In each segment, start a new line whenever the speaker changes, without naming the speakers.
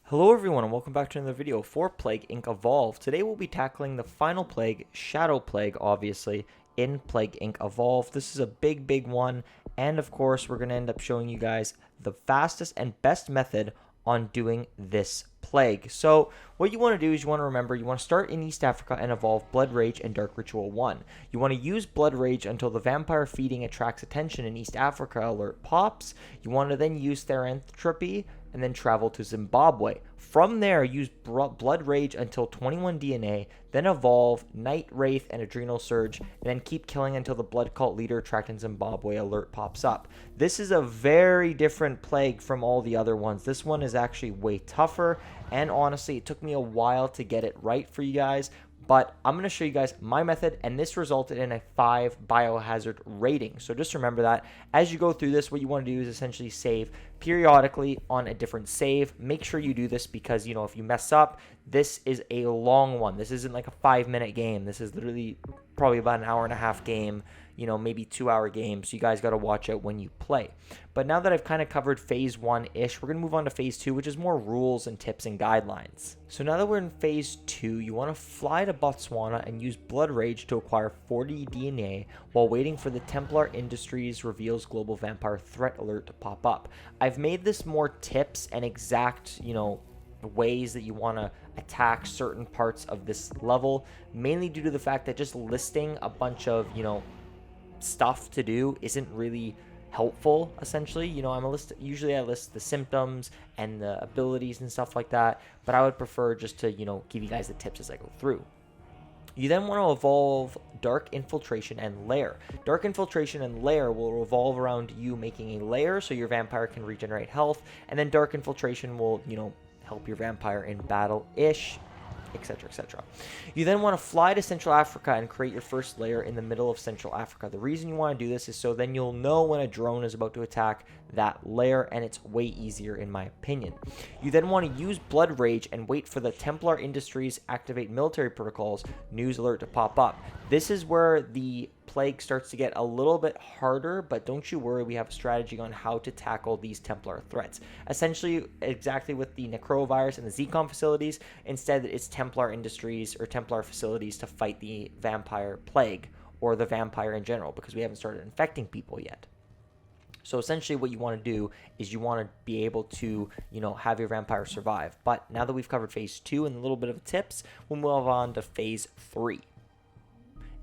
Hello everyone and welcome back to another video for Plague Inc. Evolve. Today we'll be tackling the final plague, Shadow Plague, obviously, in Plague Inc. Evolve. This is a big one, and of course we're going to end up showing you guys the fastest and best method on doing this plague. So what you want to do is you want to remember, you want to start in East Africa and evolve Blood Rage and Dark Ritual 1. You want to use Blood Rage until the vampire feeding attracts attention in East Africa alert pops. You want to then use Theranthropy and then travel to Zimbabwe. From there, use Blood Rage until 21 DNA, then evolve Night Wraith and Adrenal Surge, and then keep killing until the Blood Cult leader tracked in Zimbabwe alert pops up. This is a very different plague from all the other ones. This one is actually way tougher, and honestly, it took me a while to get it right for you guys. But I'm going to show you guys my method, and this resulted in a 5 biohazard rating. So just remember that as you go through this, what you want to do is essentially save periodically on a different save. Make sure you do this because, if you mess up, this is a long one. This isn't like a 5-minute game. This is literally probably about an hour and a half game, maybe 2-hour game. So you guys got to watch out when you play. But now that I've kind of covered phase 1-ish, we're going to move on to phase 2, which is more rules and tips and guidelines. So now that we're in phase 2, you want to fly to Botswana and use Blood Rage to acquire 40 DNA while waiting for the Templar Industries reveals global vampire threat alert to pop up. I've made this more tips and exact, ways that you want to attack certain parts of this level, mainly due to the fact that just listing a bunch of, stuff to do isn't really helpful. Essentially, usually I list the symptoms and the abilities and stuff like that, but I would prefer just to, give you guys the tips as I go through. You then want to evolve Dark Infiltration and Lair. Dark Infiltration and Lair will revolve around you making a lair so your vampire can regenerate health, and then Dark Infiltration will, help your vampire in battle-ish, etc, etc. You then want to fly to Central Africa and create your first lair in the middle of Central Africa. The reason you want to do this is so then you'll know when a drone is about to attack that lair, and it's way easier in my opinion. You then want to use Blood Rage and wait for the Templar Industries activate military protocols news alert to pop up. This is where the plague starts to get a little bit harder, but don't you worry, we have a strategy on how to tackle these Templar threats. Essentially, exactly with the Necrovirus and the Zcon facilities, instead it's Templar Industries or Templar facilities to fight the vampire plague or the vampire in general, because we haven't started infecting people yet. So essentially what you want to do is you want to be able to, have your vampire survive. But now that we've covered phase 2 and a little bit of tips, we'll move on to phase 3.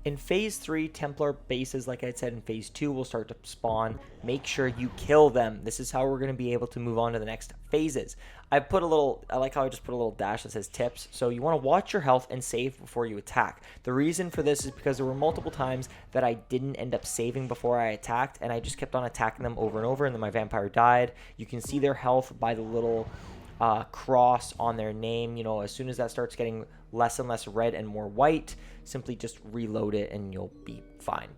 In phase 3, Templar bases, like I said in phase 2, will start to spawn. Make sure you kill them. This is how we're going to be able to move on to the next phases. I like how I just put a little dash that says tips. So you want to watch your health and save before you attack. The reason for this is because there were multiple times that I didn't end up saving before I attacked, and I just kept on attacking them over and over, and then my vampire died. You can see their health by the little cross on their name. As soon as that starts getting less and less red and more white, simply just reload it and you'll be fine.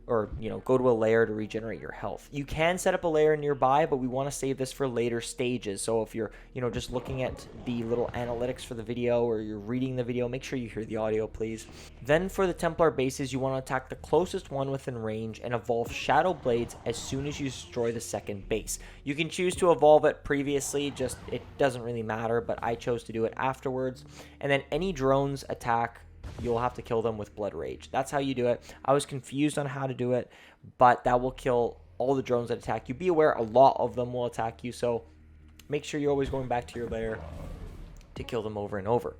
Or, go to a lair to regenerate your health. You can set up a lair nearby, but we want to save this for later stages. So if you're, just looking at the little analytics for the video or you're reading the video, make sure you hear the audio, please. Then for the Templar bases, you want to attack the closest one within range and evolve Shadow Blades as soon as you destroy the second base. You can choose to evolve it previously, just it doesn't really matter, but I chose to do it afterwards. And then any drones attack, you'll have to kill them with Blood Rage. That's how you do it. I was confused on how to do it, but that will kill all the drones that attack you. Be aware, a lot of them will attack you, so make sure you're always going back to your lair to kill them over and over.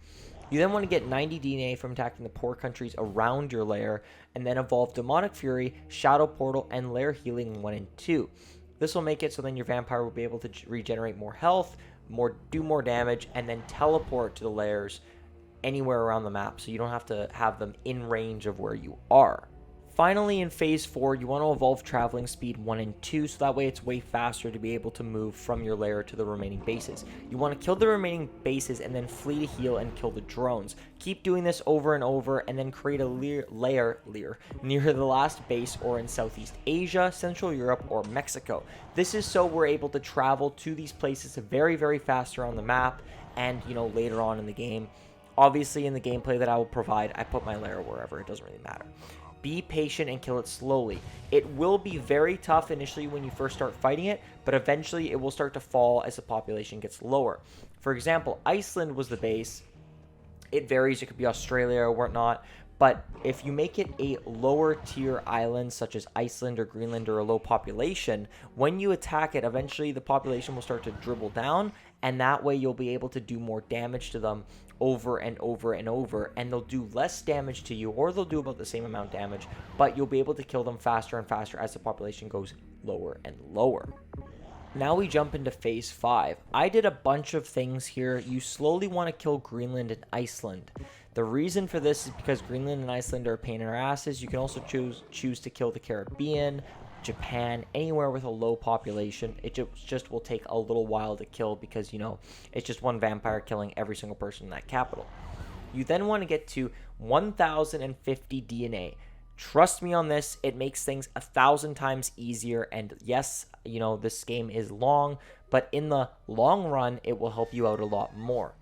You then want to get 90 DNA from attacking the poor countries around your lair, and then evolve Demonic Fury, Shadow Portal, and Lair Healing 1 and 2. This will make it so then your vampire will be able to regenerate more health, do more damage, and then teleport to the lairs anywhere around the map, so you don't have to have them in range of where you are. Finally, in phase 4, you want to evolve Traveling Speed 1 and 2, so that way it's way faster to be able to move from your lair to the remaining bases. You want to kill the remaining bases and then flee to heal and kill the drones. Keep doing this over and over, and then create a lair near the last base or in Southeast Asia, Central Europe, or Mexico. This is so we're able to travel to these places very faster on the map and, later on in the game. Obviously, in the gameplay that I will provide, I put my lair wherever. It doesn't really matter. Be patient and kill it slowly. It will be very tough initially when you first start fighting it, but eventually it will start to fall as the population gets lower. For example, Iceland was the base. It varies. It could be Australia or whatnot. But if you make it a lower tier island, such as Iceland or Greenland or a low population, when you attack it, eventually the population will start to dribble down, and that way you'll be able to do more damage to them over and over and over, and they'll do less damage to you, or they'll do about the same amount of damage, but you'll be able to kill them faster and faster as the population goes lower and lower. Now we jump into phase 5. I did a bunch of things here. You slowly want to kill Greenland and Iceland. The reason for this is because Greenland and Iceland are a pain in our asses. You can also choose to kill the Caribbean, Japan, anywhere with a low population. It just will take a little while to kill because, you know, it's just one vampire killing every single person in that capital. You then want to get to 1050 DNA. Trust me on this, it makes things 1,000 times easier. And yes, you know, this game is long, but in the long run, it will help you out a lot more.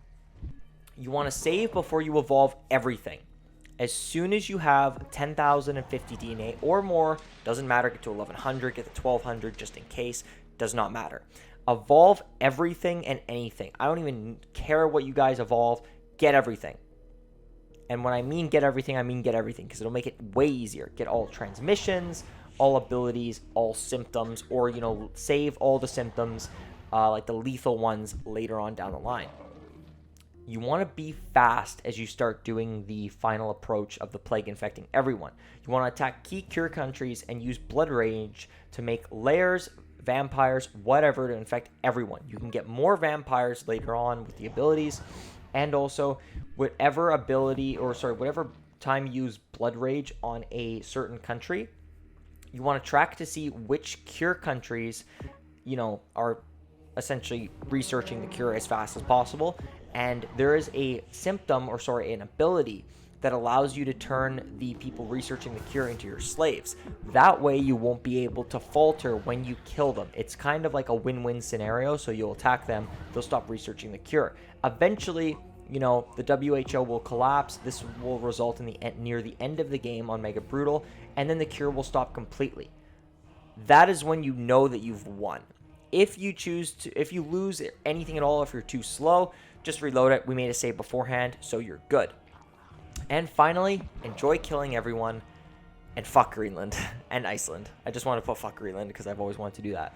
You want to save before you evolve everything. As soon as you have 10,050 DNA or more, doesn't matter, get to 1100, get to 1200 just in case, does not matter. Evolve everything and anything. I don't even care what you guys evolve, get everything. And when I mean get everything, I mean get everything, because it'll make it way easier. Get all transmissions, all abilities, all symptoms, or, you know, save all the symptoms, like the lethal ones later on down the line. You want to be fast as you start doing the final approach of the plague infecting everyone. You want to attack key cure countries and use blood rage to make Lairs, vampires, whatever, to infect everyone. You can get more vampires later on with the abilities, and also whatever time you use blood rage on a certain country, you want to track to see which cure countries, you know, are essentially researching the cure as fast as possible. And there is a an ability that allows you to turn the people researching the cure into your slaves. That way you won't be able to falter when you kill them. It's kind of like a win-win scenario, so you'll attack them, they'll stop researching the cure. Eventually, you know, the WHO will collapse. This will result in near the end of the game on Mega Brutal, and then the cure will stop completely. That is when you know that you've won. If you lose anything at all, if you're too slow, just reload it. We made a save beforehand, so you're good. And finally, enjoy killing everyone, and fuck Greenland and Iceland. I just want to put fuck Greenland because I've always wanted to do that.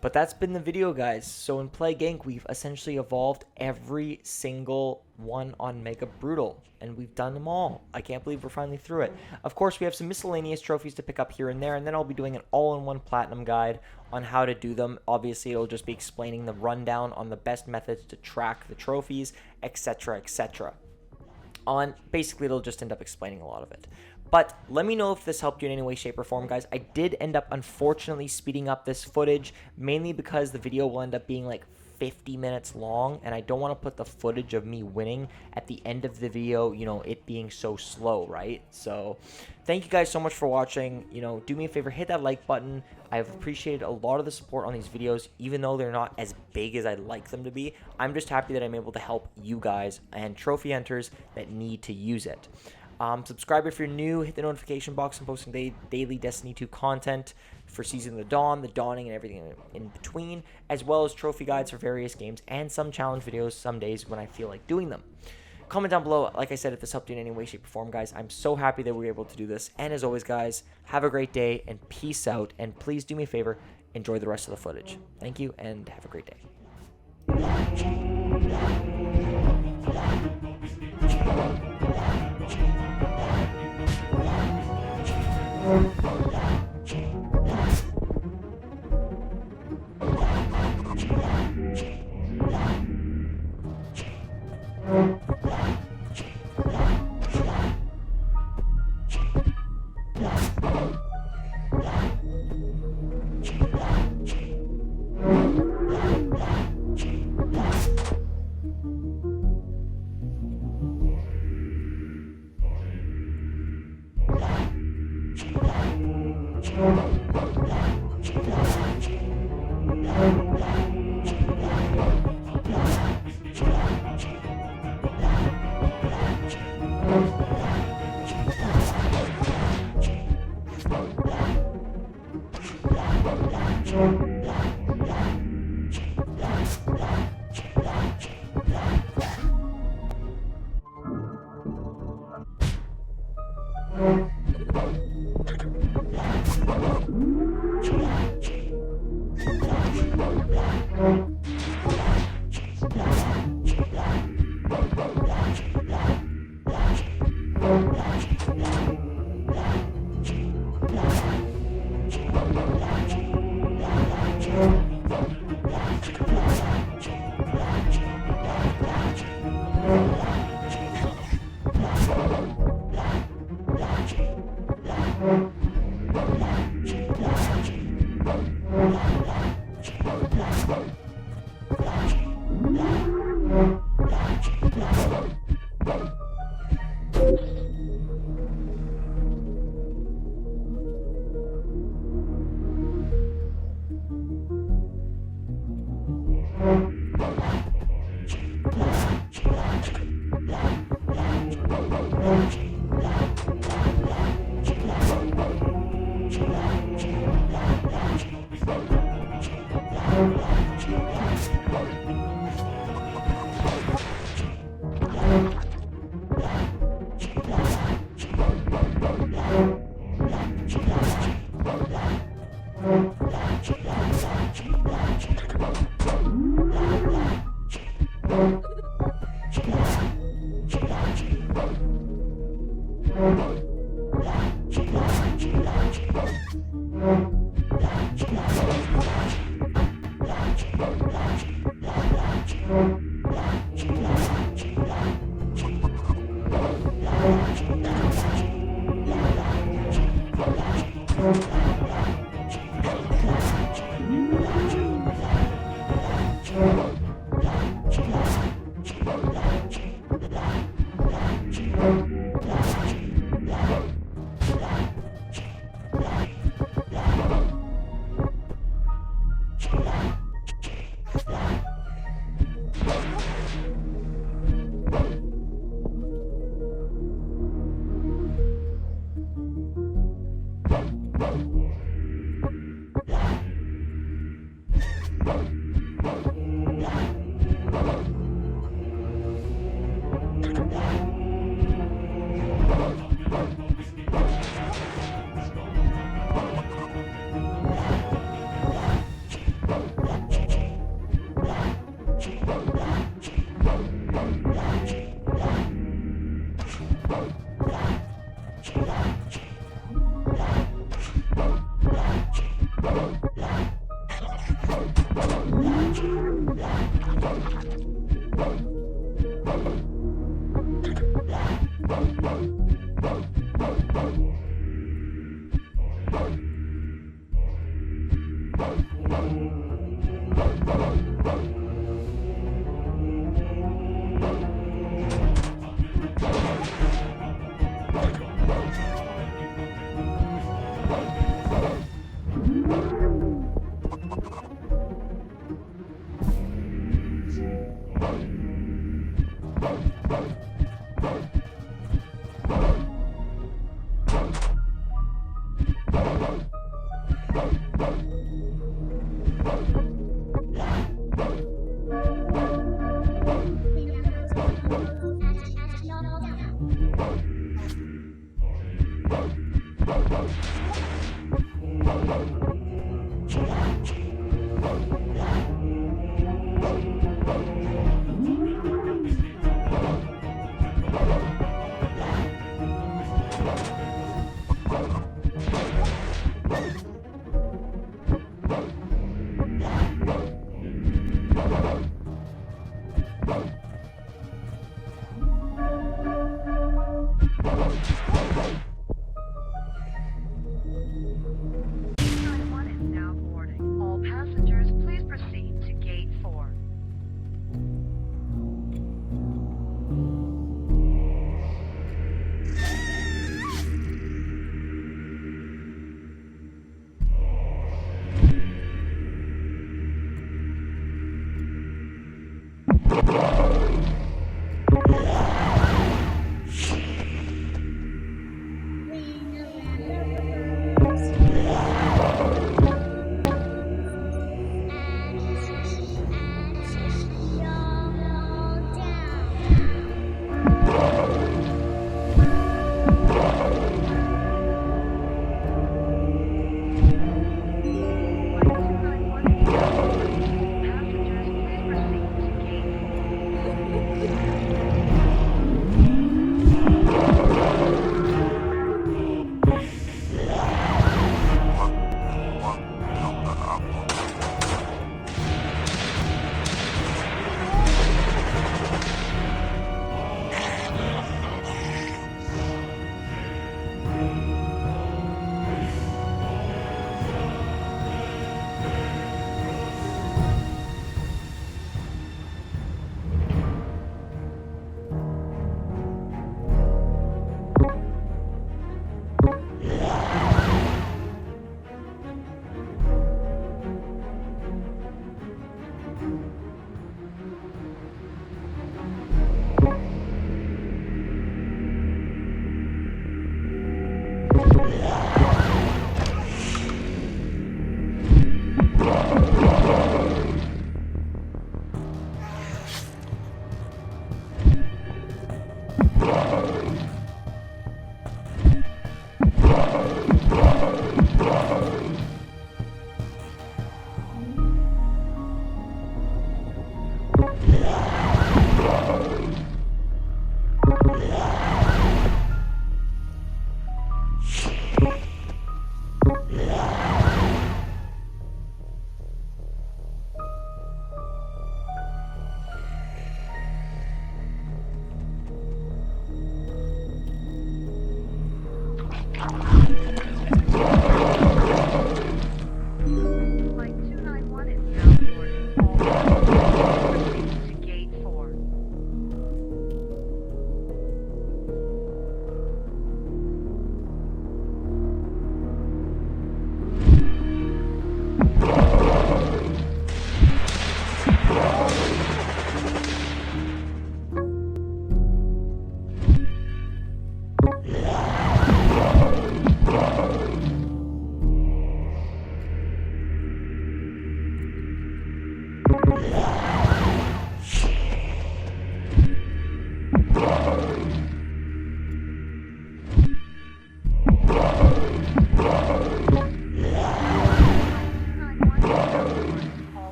But that's been the video, guys. So in Plague Inc., we've essentially evolved every single one on Mega Brutal, and we've done them all. I can't believe we're finally through it. Of course, we have some miscellaneous trophies to pick up here and there, and then I'll be doing an all-in-one platinum guide on how to do them. Obviously, it'll just be explaining the rundown on the best methods to track the trophies, etc., etc. Basically, it'll just end up explaining a lot of it. But let me know if this helped you in any way, shape, or form, guys. I did end up, unfortunately, speeding up this footage, mainly because the video will end up being like 50 minutes long, and I don't want to put the footage of me winning at the end of the video, you know, it being so slow, right? So thank you guys so much for watching. You know, do me a favor, hit that like button. I've appreciated a lot of the support on these videos, even though they're not as big as I'd like them to be. I'm just happy that I'm able to help you guys and trophy hunters that need to use it. Subscribe if you're new, hit the notification box. I'm posting daily Destiny 2 content for Season of the Dawn, the Dawning, and everything in between, as well as trophy guides for various games and some challenge videos some days when I feel like doing them. Comment down below, like I said, if this helped you in any way, shape, or form, guys. I'm so happy that we were able to do this. And as always, guys, have a great day and peace out. And please do me a favor, enjoy the rest of the footage. Thank you and have a great day.